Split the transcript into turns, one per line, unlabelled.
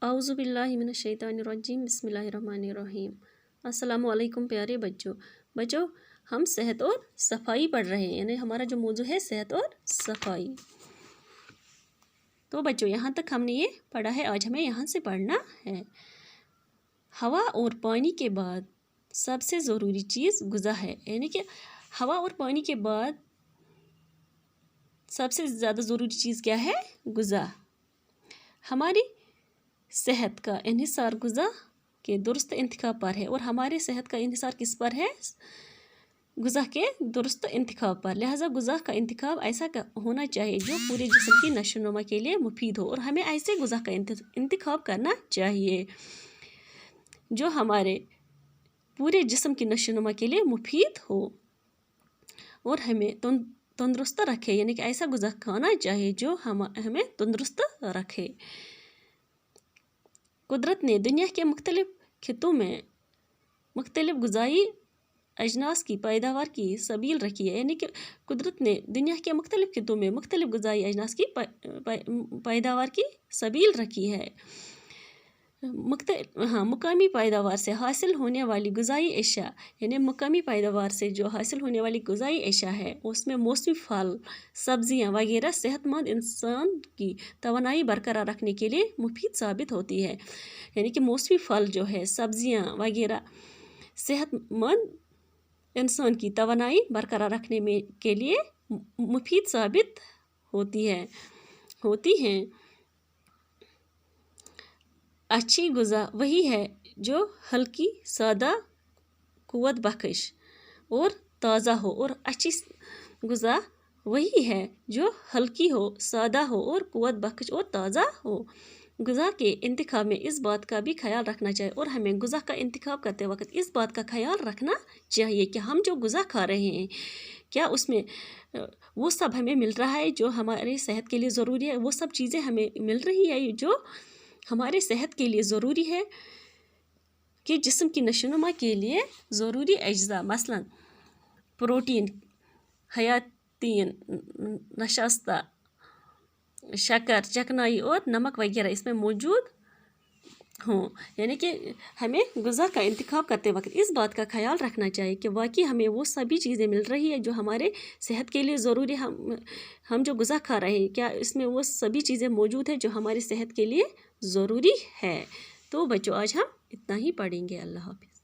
औज़ु बिल्लाहि मिनश शैतानिर रजीम बिस्मिल्लाहिर रहमानिर रहीम। अस्सलामु अलैकुम प्यारे बच्चों हम सेहत और सफाई पढ़ रहे हैं, यानी हमारा जो मौजू है सेहत और सफाई। तो बच्चों यहाँ तक हमने ये पढ़ा है, आज हमें यहाँ से पढ़ना है। हवा और पानी के बाद सबसे ज़रूरी चीज़ ग़िज़ा है, यानी कि हवा और पानी के बाद सबसे ज़्यादा ज़रूरी चीज़ क्या है? ग़िज़ा। हमारी सेहत का इन्हिसार ग़िज़ा के दुरुस्त इंतखाब पर है, और हमारे सेहत का इन्हिसार किस पर है? ग़िज़ा के दुरुस्त इंतखाब पर। लिहाजा ग़िज़ा का इंतखाब ऐसा होना चाहिए जो पूरे जिस्म की नशोनुमा के लिए मुफीद हो, और हमें ऐसे ग़िज़ा का इंतखाब करना चाहिए जो हमारे पूरे जिस्म की नशोनुमा के लिए मुफीद हो और हमें तंदुरुस्त रखे, यानी कि ऐसा ग़िज़ा खाना चाहिए जो हमें तंदुरुस्त रखे। कुदरत ने दुनिया के मुख्तलिफ़ खित्तों में मुख्तलिफ़ ग़िज़ाई अजनास की पैदावार की सबील रखी है, यानी कि कुदरत ने दुनिया के मुख्तलिफ़ खित्तों में मुख्तलिफ़ ग़िज़ाई अजनास की पैदावार की सबील रखी है। मुकामी पैदावार से हासिल होने वाली ग़िज़ाई अशिया, यानी मुकामी पैदावार से जो हासिल होने वाली ग़िज़ाई अशिया है उसमें मौसमी फल, सब्ज़ियाँ वगैरह सेहतमंद इंसान की तवानाई बरकरार रखने के लिए मुफीद साबित होती है। यानी कि मौसमी फल जो है, सब्ज़ियाँ वगैरह सेहतमंद इंसान की तवानाई बरकरार रखने में के लिए मुफीद साबित होती हैं। अच्छी ग़िज़ा वही है जो हल्की, सादा, क़ुव्वत बख्श और ताज़ा हो, और अच्छी ग़िज़ा वही है जो हल्की हो, सादा हो और क़ुव्वत बख्श और ताज़ा हो। ग़िज़ा के इंतखाब में इस बात का भी ख्याल रखना चाहिए, और हमें ग़िज़ा का इंतखाब करते वक्त इस बात का ख्याल रखना चाहिए कि हम जो ग़िज़ा खा रहे हैं क्या उसमें वो सब हमें मिल रहा है जो हमारे सेहत के लिए ज़रूरी है, वो सब चीज़ें हमें मिल रही है जो हमारे सेहत के लिए ज़रूरी है कि जिस्म की नशोनुमा के लिए ज़रूरी अज्जा मसलन प्रोटीन, हयातीन, नशास्ता, शक्कर, चिकनाई और नमक वगैरह इसमें मौजूद हों। यानी कि हमें ग़िज़ा का इंतखाब करते वक्त इस बात का ख्याल रखना चाहिए कि वाकई हमें वो सभी चीज़ें मिल रही है जो हमारे सेहत के लिए ज़रूरी है। हम जो ग़िज़ा खा रहे हैं क्या इसमें वो सभी चीज़ें मौजूद है जो हमारी सेहत के लिए ज़रूरी है। तो बच्चों आज हम इतना ही पढ़ेंगे। अल्लाह हाफ़िज़।